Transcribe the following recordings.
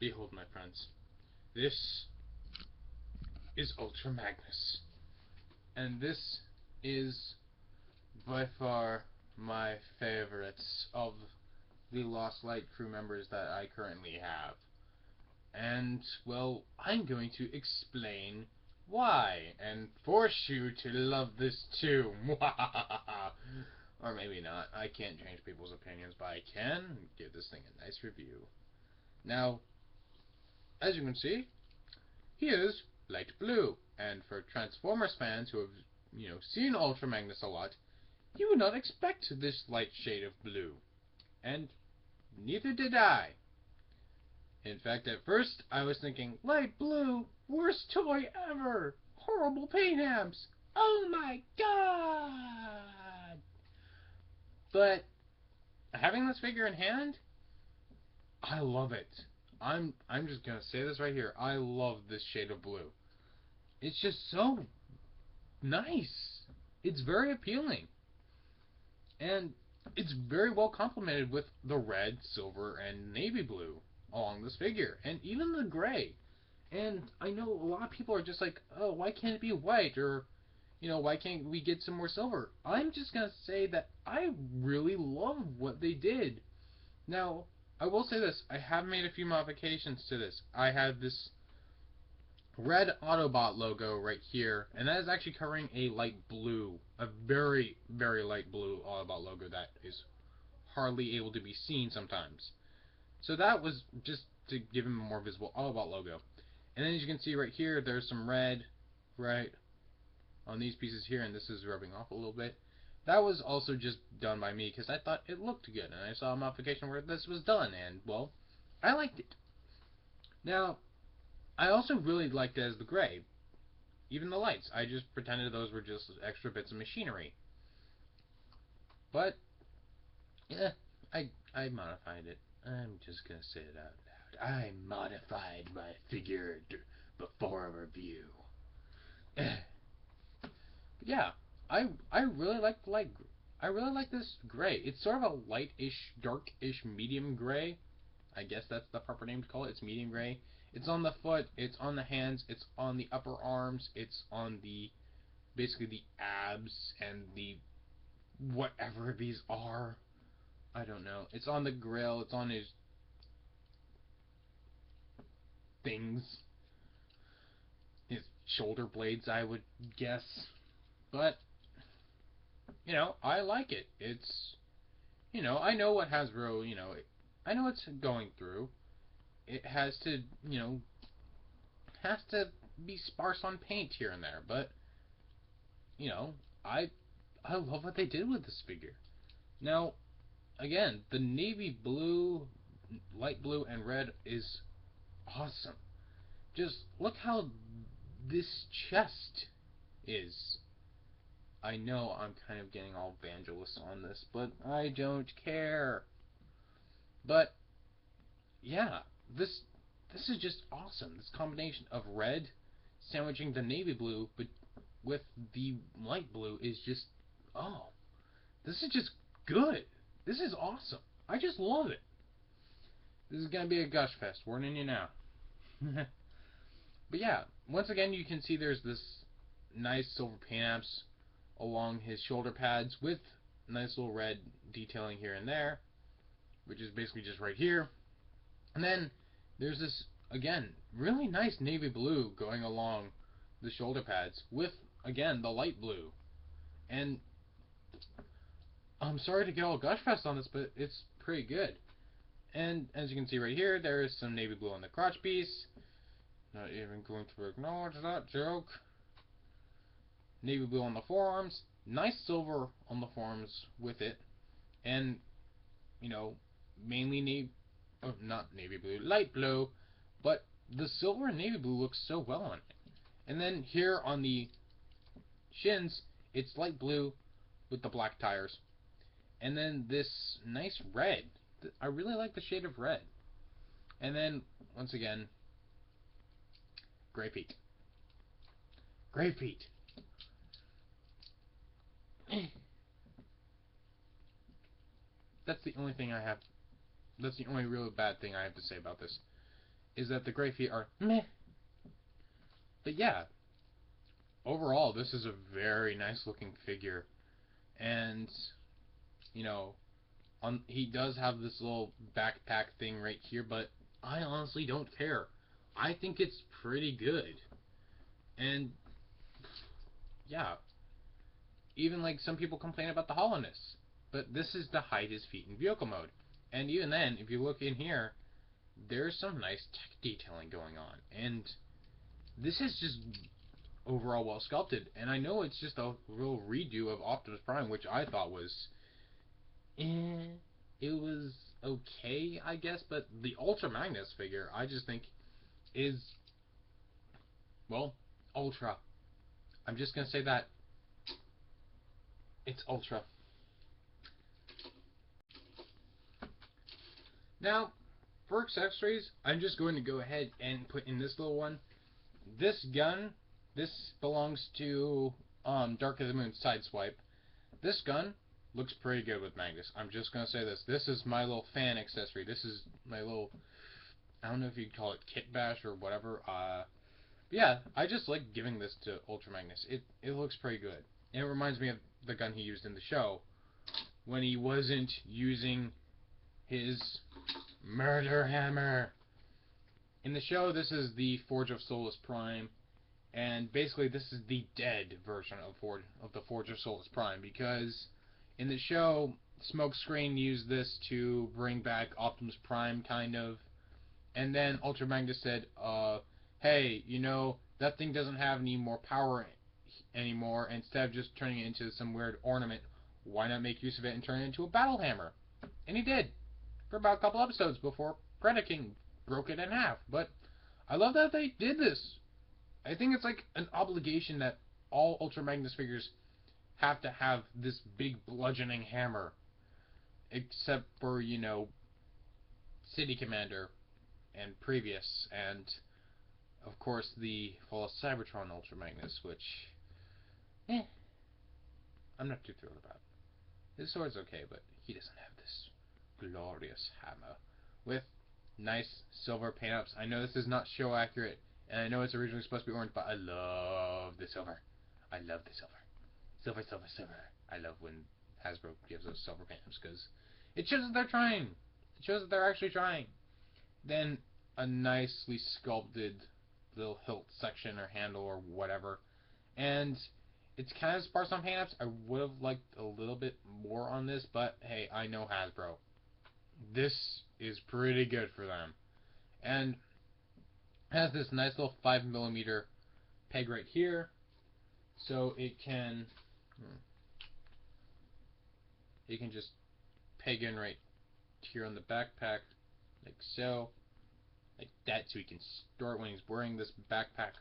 Behold, my friends, this is Ultra Magnus, and this is by far my favorites of the Lost Light crew members that I currently have. And, well, I'm going to explain why, and force you to love this too. Or maybe not. I can't change people's opinions, but I can give this thing a nice review. Now, as you can see, he is light blue, and for Transformers fans who have, seen Ultra Magnus a lot, you would not expect this light shade of blue. And neither did I. In fact, at first, I was thinking, light blue, worst toy ever! Horrible paint apps! Oh my god! But, having this figure in hand, I love it. I'm just gonna say this right here. I love this shade of blue. It's just so nice. It's very appealing. And it's very well complemented with the red, silver, and navy blue along this figure. And even the gray. And I know a lot of people are just like, oh, why can't it be white? Or, why can't we get some more silver? I'm just going to say that I really love what they did. Now, I will say this. I have made a few modifications to this. I have this red Autobot logo right here, and that is actually covering a light blue, a very, very light blue Autobot logo that is hardly able to be seen sometimes. So that was just to give him a more visible Autobot logo. And then as you can see right here, there's some red right on these pieces here, and this is rubbing off a little bit. That was also just done by me because I thought it looked good, and I saw a modification where this was done, and, well, I liked it. Now, I also really liked it as the gray. Even the lights. I just pretended those were just extra bits of machinery. But, yeah, I modified it. I'm just gonna say it out loud. I modified my figure before a review. Yeah, I really like the light. I really like this gray. It's sort of a light-ish, dark-ish medium gray. I guess that's the proper name to call it. It's medium gray. It's on the foot, it's on the hands, it's on the upper arms, it's on the, basically the abs and the whatever these are. I don't know. It's on the grill, it's on his things. His shoulder blades, I would guess. But, I like it. It's, I know what Hasbro, I know what's going through. It has to, has to be sparse on paint here and there, but I love what they did with this figure. Now, again, the navy blue, light blue, and red is awesome. Just look how this chest is. I know I'm kind of getting all evangelist on this, but I don't care. But yeah, this is just awesome. This combination of red sandwiching the navy blue, but with the light blue is just, oh, this is just good. This is awesome. I just love it. This is gonna be a gush fest. Warning you now. But yeah, once again, you can see there's this nice silver paint apps along his shoulder pads with nice little red detailing here and there, which is basically just right here. And then there's this, again, really nice navy blue going along the shoulder pads with, again, the light blue. And I'm sorry to get all gush fest on this, but it's pretty good. And as you can see right here, there is some navy blue on the crotch piece. Not even going to acknowledge that joke. Navy blue on the forearms. Nice silver on the forearms with it. And, mainly not navy blue, light blue. But the silver and navy blue looks so well on it. And then here on the shins, it's light blue with the black tires. And then this nice red. I really like the shade of red. And then, once again, gray feet. Gray feet. That's the only thing I have. That's the only real bad thing I have to say about this. is that the gray feet are meh. But yeah, overall, this is a very nice looking figure. And, you know, he does have this little backpack thing right here, but I honestly don't care. I think it's pretty good. And, yeah, even like some people complain about the hollowness. But this is to hide his feet in vehicle mode. And even then, if you look in here, there's some nice tech detailing going on. And this is just overall well sculpted. And I know it's just a real redo of Optimus Prime, which I thought was it was okay, I guess, but the Ultra Magnus figure, I just think, is, well, Ultra. I'm just gonna say that. It's Ultra. Now, for accessories, I'm just going to go ahead and put in this little one. This gun, this belongs to Dark of the Moon Sideswipe. This gun looks pretty good with Magnus. I'm just gonna say this. This is my little fan accessory. This is my little, I don't know if you'd call it kit bash or whatever. Yeah, I just like giving this to Ultra Magnus. It looks pretty good. And it reminds me of the gun he used in the show when he wasn't using his murder hammer. In the show, this is the Forge of Solus Prime, and basically this is the dead version of the Forge of Solus Prime, because in the show, Smokescreen used this to bring back Optimus Prime, kind of, and then Ultra Magnus said, hey, you know, that thing doesn't have any more power anymore. Instead of just turning it into some weird ornament, why not make use of it and turn it into a battle hammer? And he did, for about a couple episodes before Predaking broke it in half. But I love that they did this. I think it's like an obligation that all Ultra Magnus figures have to have this big bludgeoning hammer. Except for, you know, City Commander and previous, and of course the Fall of Cybertron Ultra Magnus, which, I'm not too thrilled about. His sword's okay, but he doesn't have this glorious hammer with nice silver paint-ups. I know this is not show accurate, and I know it's originally supposed to be orange, but I love the silver. I love the silver. Silver, silver, silver. I love when Hasbro gives us silver paint-ups, because it shows that they're trying. It shows that they're actually trying. Then a nicely sculpted little hilt section or handle or whatever. And it's kind of sparse on paint-ups. I would have liked a little bit more on this, but hey, I know Hasbro. This is pretty good for them. And has this nice little 5mm peg right here, so it can just peg in right here on the backpack, like so, like that, so he can store it when he's wearing this backpack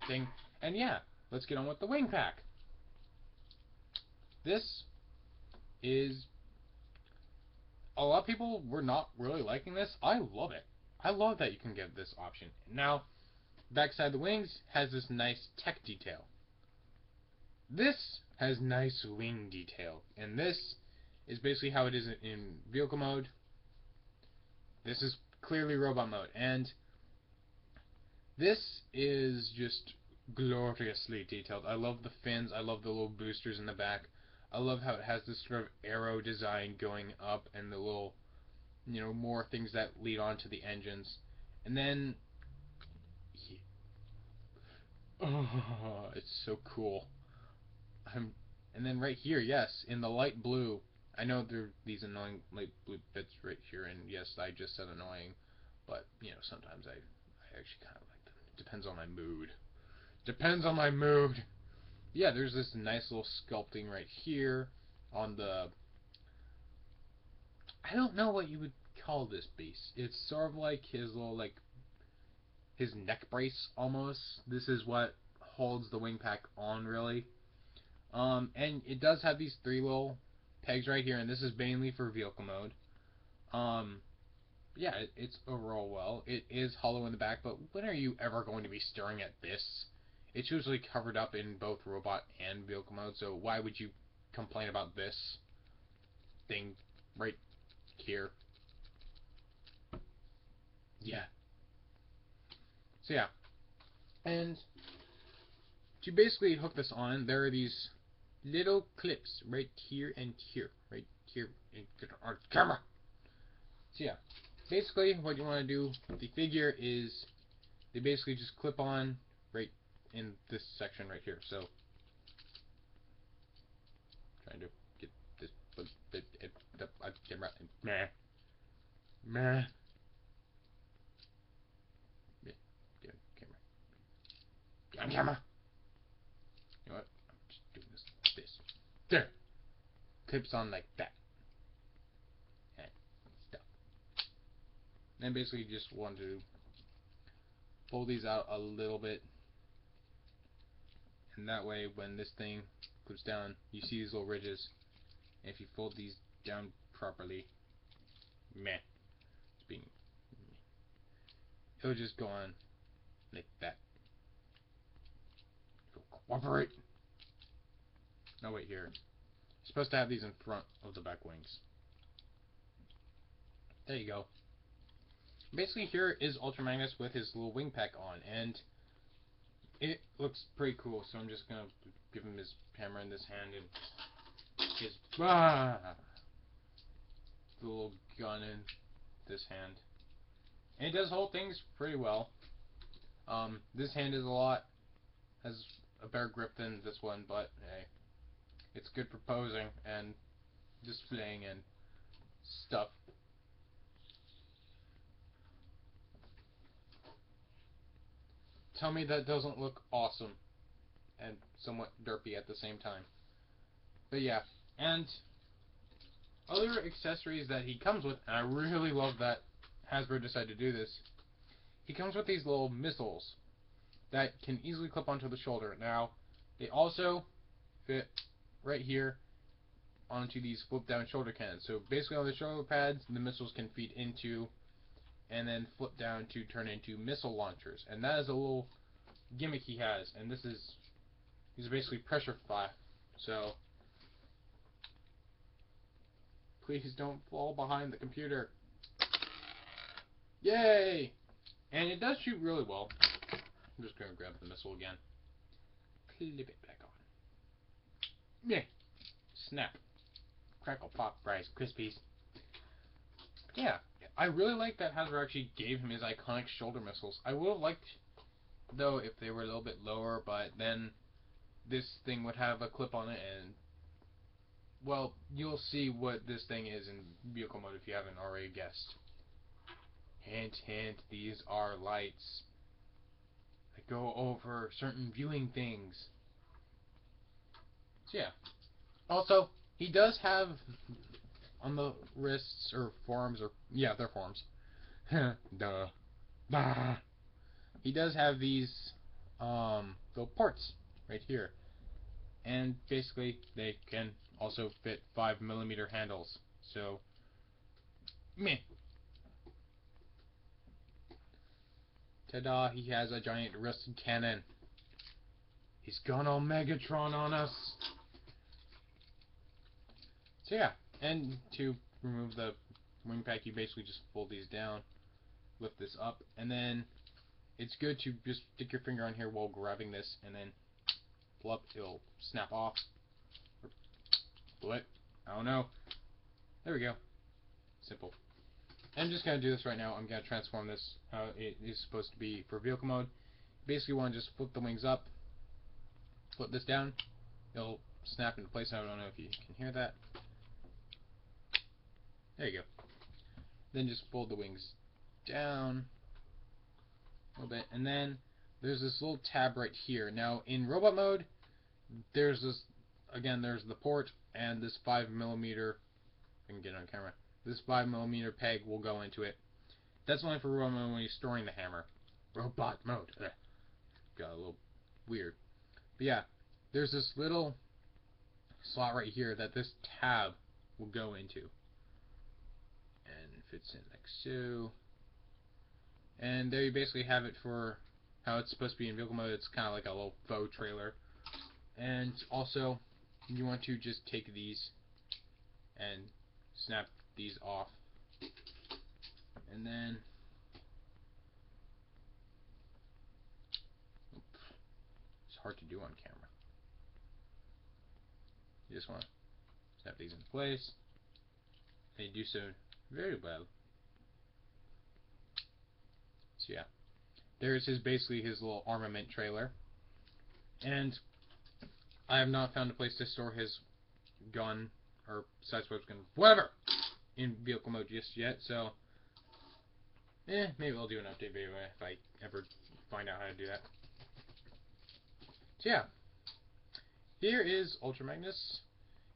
thing. And yeah, let's get on with the wing pack. This is, a lot of people were not really liking this. I love it. I love that you can get this option. Now, backside the wings has this nice tech detail. This has nice wing detail, and this is basically how it is in vehicle mode. This is clearly robot mode, and this is just gloriously detailed. I love the fins. I love the little boosters in the back. I love how it has this sort of arrow design going up, and the little, you know, more things that lead on to the engines. And then, oh, it's so cool. And then right here, yes, in the light blue, I know there are these annoying light blue bits right here, and yes, I just said annoying, but, you know, sometimes I actually kind of like them. It depends on my mood. Depends on my mood. Yeah, there's this nice little sculpting right here on the, I don't know what you would call this base. It's sort of like his little, like, his neck brace, almost. This is what holds the wing pack on, really. And it does have these three little pegs right here, and this is mainly for vehicle mode. Yeah, it's overall well. It is hollow in the back, but when are you ever going to be staring at this? It's usually covered up in both robot and vehicle mode, so why would you complain about this thing right here? Yeah. So yeah, and to basically hook this on, there are these little clips right here and here, right here, and get on camera. So yeah, basically what you want to do with the figure is they basically just clip on right in this section right here. So trying to get this camera. Meh. Meh. Get camera. Get on camera. You know what? I'm just doing this. There. Clips on like that. And stuff. Then basically you just want to fold these out a little bit. And that way when this thing clips down, you see these little ridges. And if you fold these down properly, meh. It's being it'll just go on like that. It'll cooperate. No, wait, here. You're supposed to have these in front of the back wings. There you go. Basically, here is Ultra Magnus with his little wing pack on, and it looks pretty cool. So I'm just gonna give him his hammer in this hand and his little gun in this hand, and it does hold things pretty well. This hand is has a better grip than this one, but hey, it's good for posing and displaying and stuff. Tell me that doesn't look awesome and somewhat derpy at the same time. But yeah, and other accessories that he comes with, and I really love that Hasbro decided to do this. He comes with these little missiles that can easily clip onto the shoulder. Now, they also fit right here onto these flip down shoulder cannons. So basically on the shoulder pads, the missiles can feed into and then flip down to turn into missile launchers. And that is a little gimmick he has. And these are basically pressure fire. So please don't fall behind the computer. Yay! And it does shoot really well. I'm just going to grab the missile again. Clip it back on. Yeah. Snap. Crackle, pop, Rice Krispies. Yeah. I really like that Hasbro actually gave him his iconic shoulder missiles. I would have liked, though, if they were a little bit lower, but then this thing would have a clip on it, and, well, you'll see what this thing is in vehicle mode if you haven't already guessed. Hint, hint, these are lights that go over certain viewing things. So yeah. Also, he does have on the wrists or forearms, or yeah, they're forearms. Duh. Bah. He does have these little parts right here, and basically they can also fit 5mm handles. So, meh. Ta-da! He has a giant rusted cannon. He's gone all Megatron on us. So yeah, and to remove the wing pack, you basically just fold these down, lift this up, and then it's good to just stick your finger on here while grabbing this, and then pull up, it'll snap off. Or split. I don't know. There we go. Simple. I'm just going to do this right now. I'm going to transform this how it is supposed to be for vehicle mode. Basically, you want to just flip the wings up, flip this down, it'll snap into place. I don't know if you can hear that. There you go. Then just fold the wings down a little bit, and then there's this little tab right here. Now, in robot mode, there's this, again, there's the port, and this 5mm, I can get it on camera, this 5mm peg will go into it. That's only for robot mode when you're storing the hammer. Robot mode. Ugh. Got a little weird. But yeah, there's this little slot right here that this tab will go into. And it fits in like so. And there you basically have it for how it's supposed to be in vehicle mode. It's kind of like a little faux trailer. And also, you want to just take these and snap these off. And then hard to do on camera. You just want to snap these into place. They do so very well. So yeah, there's basically his little armament trailer, and I have not found a place to store his gun or sideswipe gun, whatever, in vehicle mode just yet. So maybe I'll do an update video if I ever find out how to do that. So yeah, here is Ultra Magnus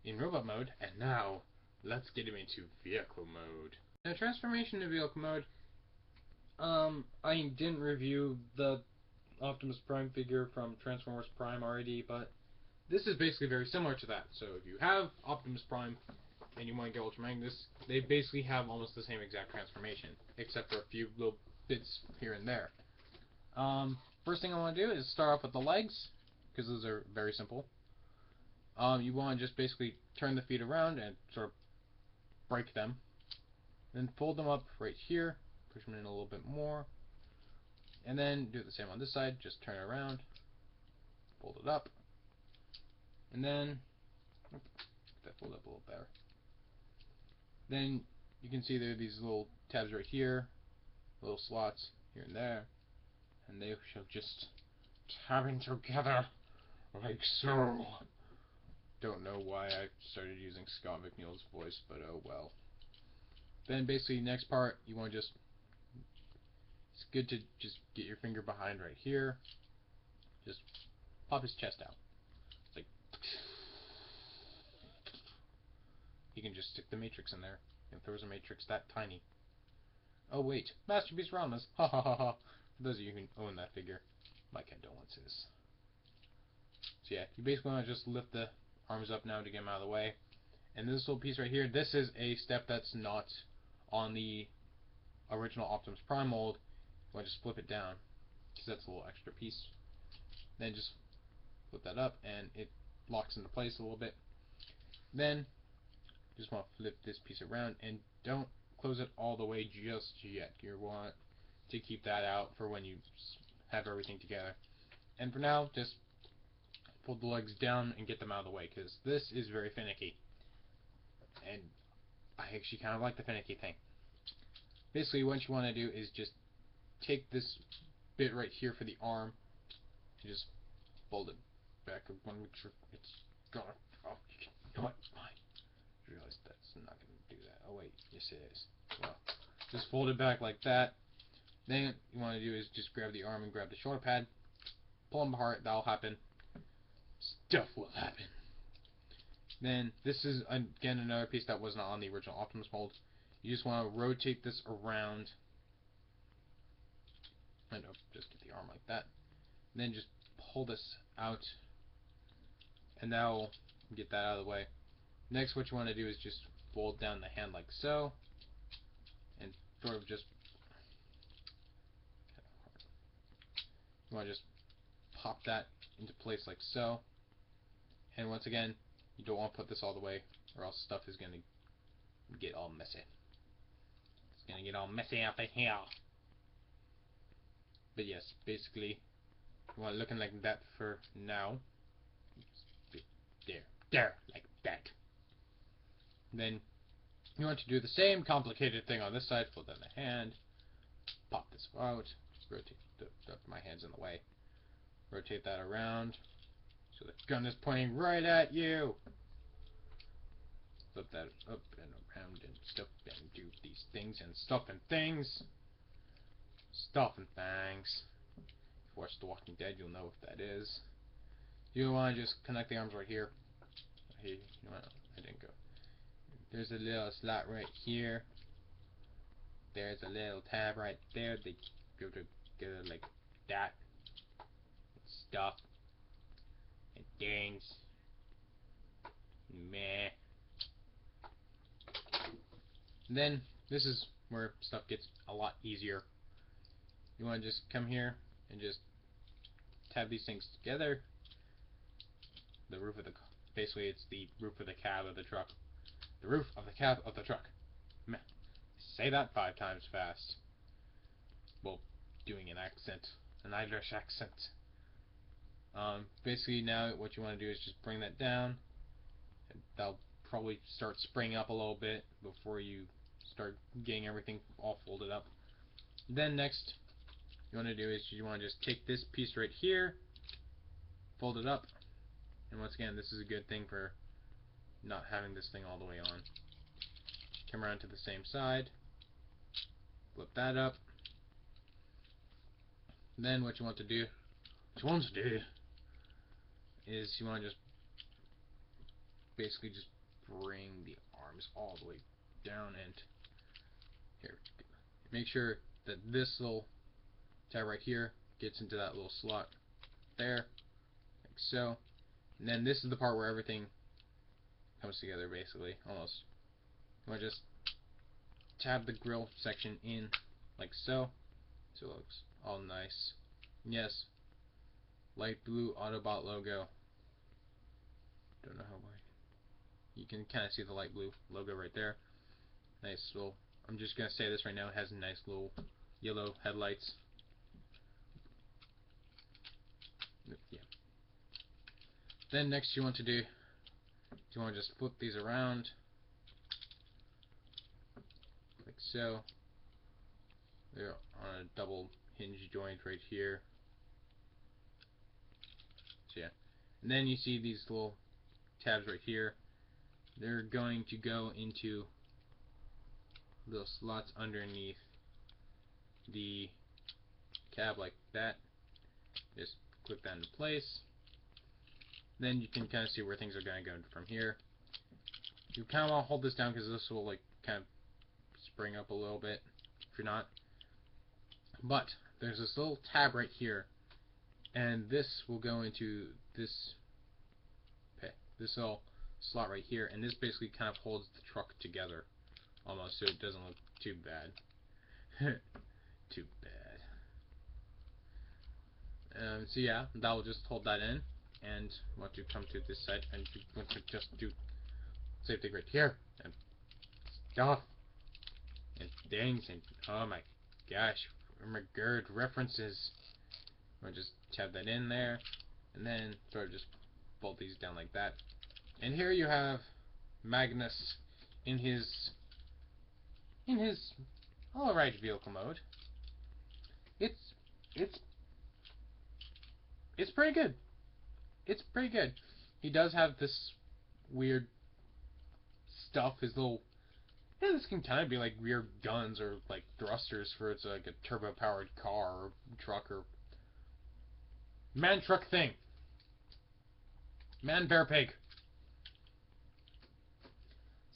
in robot mode, and now let's get him into vehicle mode. Now, transformation to vehicle mode. I didn't review the Optimus Prime figure from Transformers Prime already, but this is basically very similar to that. So if you have Optimus Prime and you want to get Ultra Magnus, they basically have almost the same exact transformation, except for a few little bits here and there. First thing I want to do is start off with the legs, because those are very simple. You want to just basically turn the feet around and sort of break them. Then fold them up right here, push them in a little bit more, and then do the same on this side. Just turn it around, fold it up, and then that fold up a little better. Then you can see there are these little tabs right here, little slots here and there, and they shall just tab in together like so. Don't know why I started using Scott McNeil's voice, but oh well. Then basically next part, you want to just, it's good to just get your finger behind right here, just pop his chest out. It's like, you can just stick the matrix in there, and throws a matrix that tiny. Oh wait, Masterpiece Ramos, ha ha ha ha. For those of you who own that figure, my condolences. So yeah, you basically want to just lift the arms up now to get them out of the way. And this little piece right here, this is a step that's not on the original Optimus Prime mold. You want to just flip it down, because that's a little extra piece. Then just flip that up, and it locks into place a little bit. Then, just want to flip this piece around, and don't close it all the way just yet. You want to keep that out for when you have everything together. And for now, just fold the legs down and get them out of the way, because this is very finicky. And I actually kind of like the finicky thing. Basically, what you want to do is just take this bit right here for the arm and just fold it back. I want to make sure it's gonna. Oh, you know what? Fine. I realized that's not gonna do that. Oh wait, yes it is. Well, just fold it back like that. Then what you want to do is just grab the arm and grab the shoulder pad, pull them apart. That'll happen. Stuff will happen. Then this is again another piece that was not on the original Optimus mold. You just want to rotate this around, and just get the arm like that. And then just pull this out, and that'll get that out of the way. Next, what you want to do is just fold down the hand like so, and sort of just, you want to just pop that into place like so. And once again, you don't want to put this all the way, or else stuff is going to get all messy. It's going to get all messy up in here. But yes, basically, you want it looking like that for now. There, like that. Then you want to do the same complicated thing on this side. Fold down the hand, pop this out, rotate my hand's in the way. Rotate that around so the gun is pointing right at you. Flip that up and around and stuff and do these things and stuff and things. Stuff and things. If you watch The Walking Dead, you'll know what that is. You want to just connect the arms right here. Hey, no, I didn't go. There's a little slot right here. There's a little tab right there. They go together like that. Stuff and things. Meh. And then this is where stuff gets a lot easier. You want to just come here and just tab these things together. The roof of the, basically it's the roof of the cab of the truck. The roof of the cab of the truck. Meh. Say that 5 times fast. Well, doing an accent, an Irish accent. Basically now what you want to do is just bring that down. That'll probably start spraying up a little bit before you start getting everything all folded up. Then next you want to do is you want to just take this piece right here, fold it up, and once again this is a good thing for not having this thing all the way on. Come around to the same side, flip that up. Then what you want to do is you want to just basically just bring the arms all the way down, and here, make sure that this little tab right here gets into that little slot there, like so. And then this is the part where everything comes together, basically, almost. You want to just tab the grill section in like so it looks all nice. Yes, light blue Autobot logo. Don't know how wide. You can kind of see the light blue logo right there. Nice little, I'm just going to say this right now, it has nice little yellow headlights. Yeah. Then next you want to do, you want to just flip these around like so. They're on a double hinge joint right here. So yeah. And then you see these little tabs right here. They're going to go into little slots underneath the cab like that. Just click that into place. Then you can kind of see where things are going to go from here. You kind of want to hold this down because this will like kind of spring up a little bit if you're not. But there's this little tab right here, and this will go into this little slot right here, and this basically kind of holds the truck together almost, so it doesn't look too bad. Too bad. So yeah, that will just hold that in, and want to come to this side, and you want to just do same thing right here, and stuff, and things, and oh my gosh, good references. I'll just tab that in there, and then sort of just fold these down like that. And here you have Magnus in his alright vehicle mode. It's it's it's pretty good. It's pretty good. He does have this weird stuff, his little, yeah, this can kind of be like weird guns or like thrusters for it's like a turbo powered car or truck or man truck thing. Man bear pig.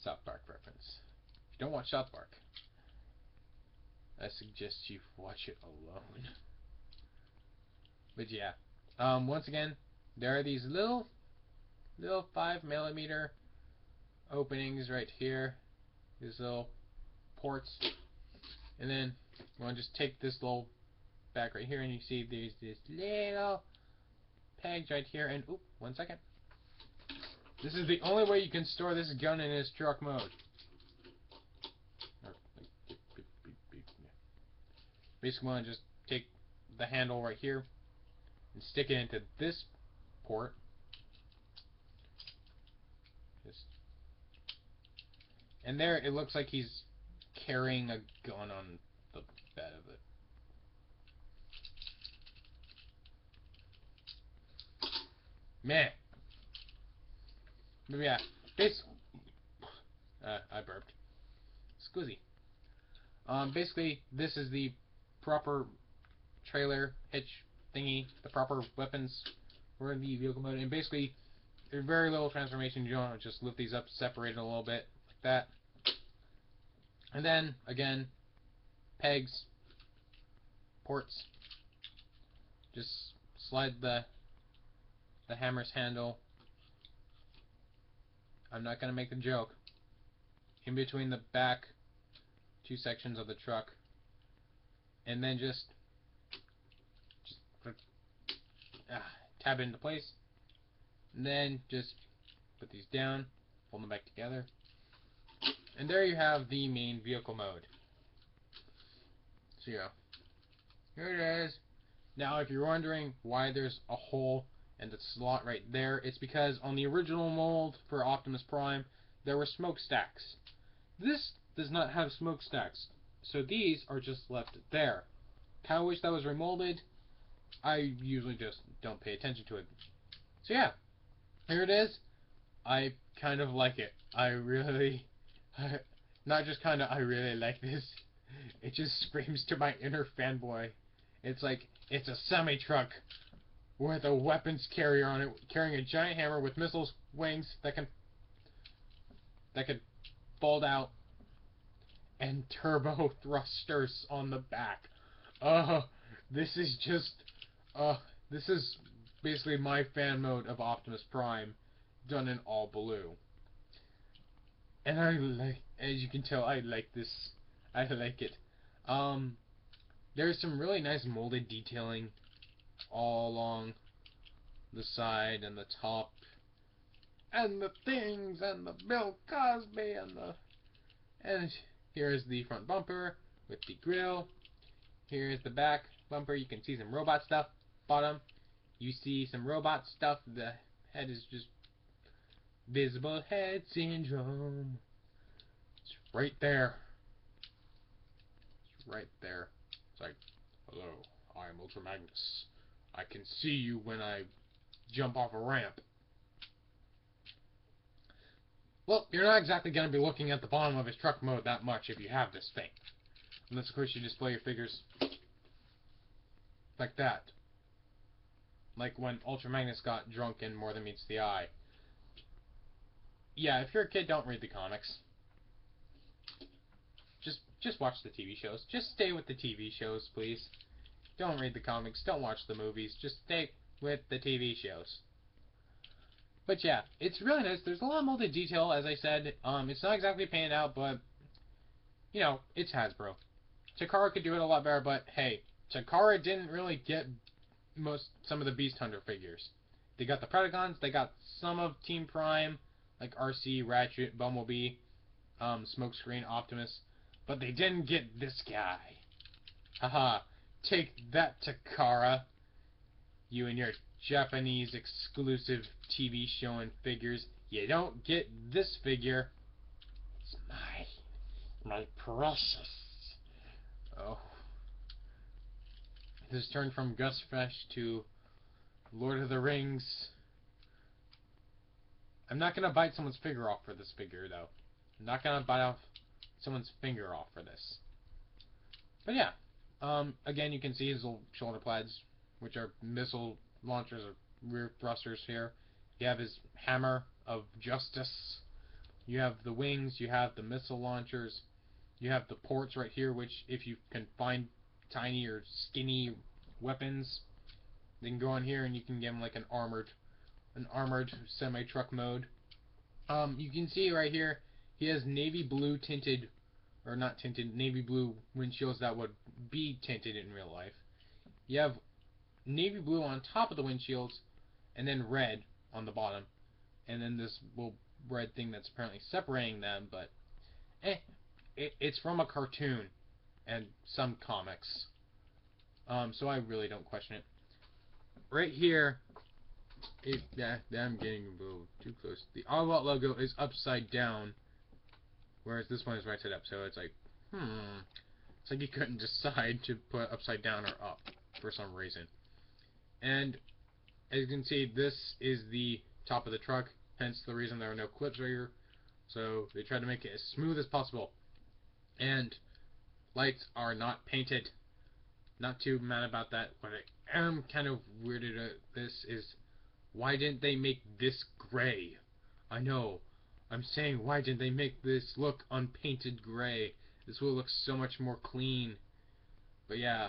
South Park reference. If you don't watch South Park, I suggest you watch it alone. But yeah, once again, there are these little 5mm openings right here, these little ports, and then you want to just take this little back right here, and you see there's this little pegs right here, and oop, 1 second. This is the only way you can store this gun in its truck mode. Basically, want to just take the handle right here and stick it into this port. And there, it looks like he's carrying a gun on the bed of it. Meh. But yeah, I burped. Scusi. Basically, this is the proper trailer hitch thingy, the proper weapons for the vehicle mode, and basically, there's very little transformation. You don't just lift these up, separate it a little bit, like that. And then, again, pegs, ports, just slide the hammer's handle. I'm not going to make the joke. In between the back two sections of the truck, and then just tab it into place, and then just put these down, fold them back together, and there you have the main vehicle mode. So yeah, here it is. Now if you're wondering why there's a hole and the slot right there. It's because on the original mold for Optimus Prime, there were smokestacks. This does not have smokestacks, so these are just left there. Kinda wish that was remolded. I usually just don't pay attention to it. So yeah, here it is. I kind of like it. I really, not just kinda, I really like this. It just screams to my inner fanboy. It's like, it's a semi-truck with a weapons carrier on it, carrying a giant hammer with missiles, wings that can fold out, and turbo thrusters on the back. This is just, this is basically my fan mode of Optimus Prime, done in all blue. And I like, as you can tell, I like this. I like it. There's some really nice molded detailing all along the side and the top, and the things, and the Bill Cosby, and here's the front bumper with the grill. Here's the back bumper. You can see some robot stuff. Bottom, you see some robot stuff. The head is just visible head syndrome. It's right there. It's right there. It's like, hello, I am Ultra Magnus. I can see you when I jump off a ramp. Well, you're not exactly going to be looking at the bottom of his truck mode that much if you have this thing. Unless, of course, you display your figures like that. Like when Ultra Magnus got drunk in More Than Meets the Eye. Yeah, if you're a kid, don't read the comics. Just watch the TV shows. Just stay with the TV shows, please. Don't read the comics. Don't watch the movies. Just stay with the TV shows. But yeah, it's really nice. There's a lot of molded detail, as I said. It's not exactly painted out, but, you know, it's Hasbro. Takara could do it a lot better, but hey, Takara didn't really get some of the Beast Hunter figures. They got the Predacons, they got some of Team Prime, like RC, Ratchet, Bumblebee, Smokescreen, Optimus, but they didn't get this guy. Haha, take that, Takara. You and your Japanese exclusive TV show and figures. You don't get this figure. It's mine. My precious. Oh. This has turned from Gus Fresh to Lord of the Rings. I'm not gonna bite someone's finger off for this figure, though. I'm not gonna bite off someone's finger off for this. But yeah. Again, you can see his little shoulder pads, which are missile launchers or rear thrusters here. You have his hammer of justice. You have the wings. You have the missile launchers. You have the ports right here, which if you can find tiny or skinny weapons, they can go on here and you can get them like an armored semi-truck mode. You can see right here, he has navy blue tinted, or not tinted, navy blue windshields that would be tinted in real life. You have navy blue on top of the windshields, and then red on the bottom, and then this little red thing that's apparently separating them, but it's from a cartoon and some comics. So I really don't question it. Right here, I'm getting a little too close. The Autobot logo is upside down, whereas this one is right side up. So it's like, it's like you couldn't decide to put upside down or up for some reason. And as you can see, this is the top of the truck, hence the reason there are no clips right here. So they tried to make it as smooth as possible. And lights are not painted. Not too mad about that. What I am kind of weirded at this is, why didn't they make this gray? I know. I'm saying, why didn't they make this look unpainted gray? This will look so much more clean. But yeah,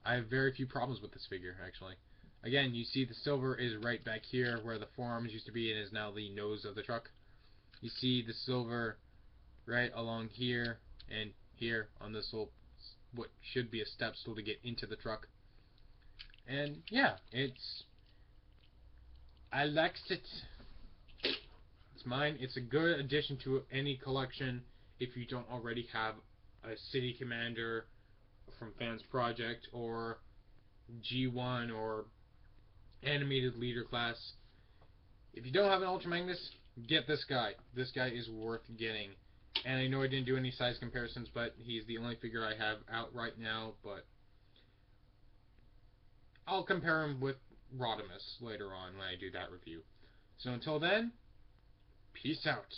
I have very few problems with this figure, actually. Again, you see the silver is right back here where the forearms used to be and is now the nose of the truck. You see the silver right along here and here on this little, what should be a step stool to get into the truck. And yeah, I likes it. It's mine. It's a good addition to any collection if you don't already have a City Commander from Fans Project or G1 or animated leader class. If you don't have an Ultra Magnus, get this guy. This guy is worth getting. And I know I didn't do any size comparisons, but he's the only figure I have out right now, but I'll compare him with Rodimus later on when I do that review. So until then, peace out.